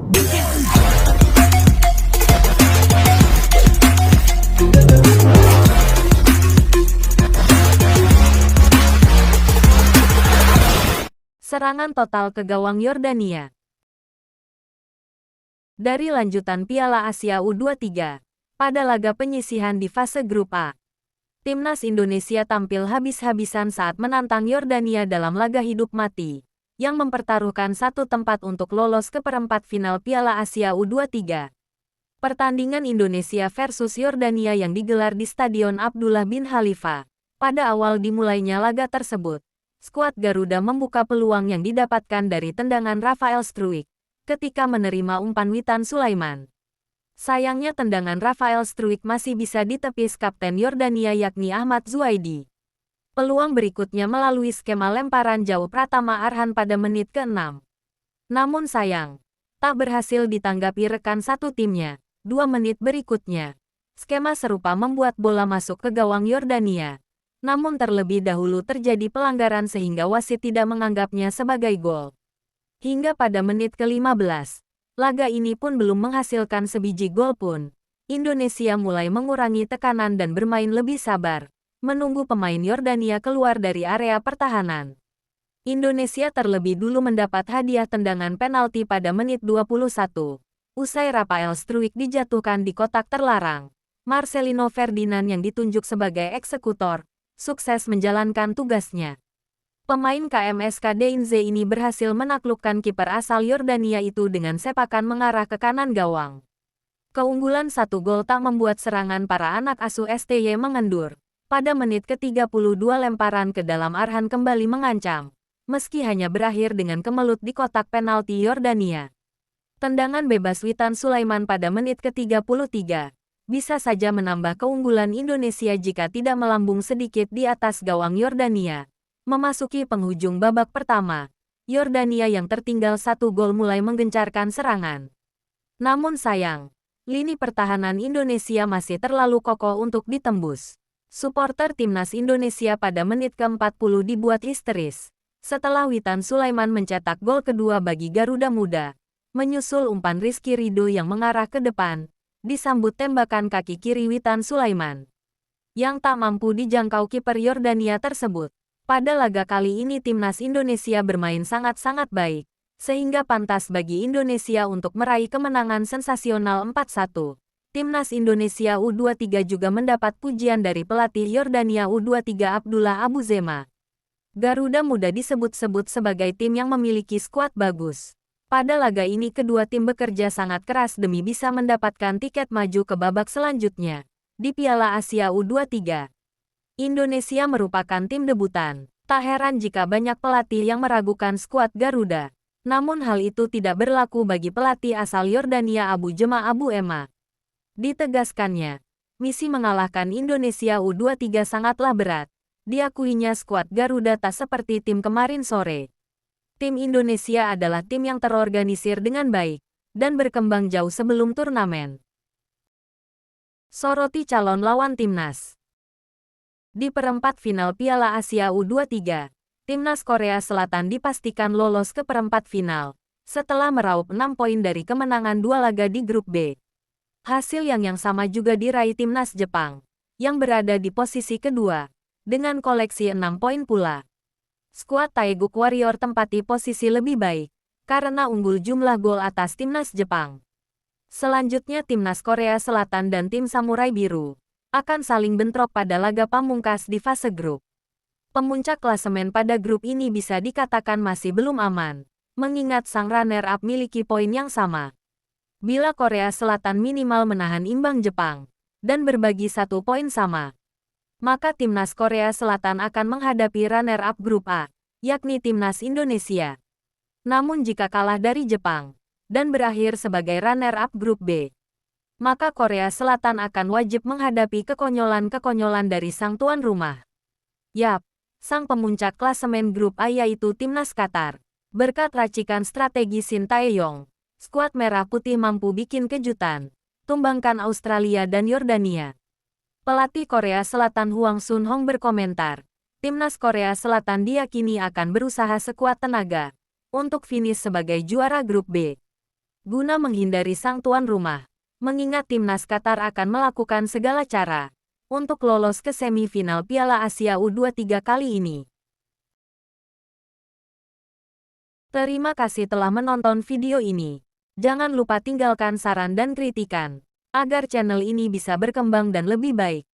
Serangan total ke gawang Yordania. Dari lanjutan Piala Asia U23, pada laga penyisihan di fase grup A, Timnas Indonesia tampil habis-habisan saat menantang Yordania dalam laga hidup mati, yang mempertaruhkan satu tempat untuk lolos ke perempat final Piala Asia U23. Pertandingan Indonesia versus Yordania yang digelar di Stadion Abdullah bin Khalifa. Pada awal dimulainya laga tersebut, skuad Garuda membuka peluang yang didapatkan dari tendangan Rafael Struijk ketika menerima umpan Witan Sulaiman. Sayangnya tendangan Rafael Struijk masih bisa ditepis kapten Yordania yakni Ahmad Zuhaidi. Peluang berikutnya melalui skema lemparan jauh Pratama Arhan pada menit ke-6. Namun sayang, tak berhasil ditanggapi rekan satu timnya. 2 menit berikutnya, skema serupa membuat bola masuk ke gawang Yordania. Namun terlebih dahulu terjadi pelanggaran sehingga wasit tidak menganggapnya sebagai gol. Hingga pada menit ke-15, laga ini pun belum menghasilkan sebiji gol pun. Indonesia mulai mengurangi tekanan dan bermain lebih sabar, menunggu pemain Yordania keluar dari area pertahanan. Indonesia terlebih dulu mendapat hadiah tendangan penalti pada menit 21. Usai Rafael Struijk dijatuhkan di kotak terlarang, Marcelino Ferdinand yang ditunjuk sebagai eksekutor sukses menjalankan tugasnya. Pemain KMSK Deinze ini berhasil menaklukkan kiper asal Yordania itu dengan sepakan mengarah ke kanan gawang. Keunggulan 1 gol tak membuat serangan para anak asuh STY mengendur. Pada menit ke-32 lemparan ke dalam Arhan kembali mengancam, meski hanya berakhir dengan kemelut di kotak penalti Yordania. Tendangan bebas Witan Sulaiman pada menit ke-33 bisa saja menambah keunggulan Indonesia jika tidak melambung sedikit di atas gawang Yordania. Memasuki penghujung babak pertama, Yordania yang tertinggal 1 gol mulai menggencarkan serangan. Namun sayang, lini pertahanan Indonesia masih terlalu kokoh untuk ditembus. Supporter Timnas Indonesia pada menit ke-40 dibuat histeris setelah Witan Sulaiman mencetak gol kedua bagi Garuda Muda. Menyusul umpan Rizky Ridho yang mengarah ke depan, disambut tembakan kaki kiri Witan Sulaiman yang tak mampu dijangkau kiper Yordania tersebut. Pada laga kali ini Timnas Indonesia bermain sangat-sangat baik, sehingga pantas bagi Indonesia untuk meraih kemenangan sensasional 4-1. Timnas Indonesia U23 juga mendapat pujian dari pelatih Yordania U23 Abdullah Abu Zema. Garuda Muda disebut-sebut sebagai tim yang memiliki skuad bagus. Pada laga ini kedua tim bekerja sangat keras demi bisa mendapatkan tiket maju ke babak selanjutnya. Di Piala Asia U23, Indonesia merupakan tim debutan. Tak heran jika banyak pelatih yang meragukan skuad Garuda. Namun hal itu tidak berlaku bagi pelatih asal Yordania Abu Jema Abu Ema. Ditegaskannya, misi mengalahkan Indonesia U23 sangatlah berat. Diakuinya skuad Garuda tak seperti tim kemarin sore. Tim Indonesia adalah tim yang terorganisir dengan baik dan berkembang jauh sebelum turnamen. Soroti calon lawan Timnas. Di perempat final Piala Asia U23, Timnas Korea Selatan dipastikan lolos ke perempat final setelah meraup 6 poin dari kemenangan 2 laga di grup B. Hasil yang sama juga diraih Timnas Jepang yang berada di posisi kedua dengan koleksi 6 poin pula. Skuad Taeguk Warrior tempati posisi lebih baik karena unggul jumlah gol atas Timnas Jepang. Selanjutnya Timnas Korea Selatan dan tim Samurai Biru akan saling bentrok pada laga pamungkas di fase grup. Pemuncak klasemen pada grup ini bisa dikatakan masih belum aman, mengingat sang runner-up miliki poin yang sama. Bila Korea Selatan minimal menahan imbang Jepang dan berbagi 1 poin sama, maka Timnas Korea Selatan akan menghadapi runner-up grup A, yakni Timnas Indonesia. Namun jika kalah dari Jepang dan berakhir sebagai runner-up grup B, maka Korea Selatan akan wajib menghadapi kekonyolan-kekonyolan dari sang tuan rumah. Yap, sang pemuncak klasemen grup A yaitu Timnas Qatar. Berkat racikan strategi Shin Tae-yong, skuad merah putih mampu bikin kejutan, tumbangkan Australia dan Yordania. Pelatih Korea Selatan Hwang Sun-hong berkomentar, Timnas Korea Selatan diyakini akan berusaha sekuat tenaga untuk finish sebagai juara grup B. guna menghindari sang tuan rumah. Mengingat timnas Qatar akan melakukan segala cara untuk lolos ke semifinal Piala Asia U23 kali ini. Terima kasih telah menonton video ini. Jangan lupa tinggalkan saran dan kritikan, agar channel ini bisa berkembang dan lebih baik.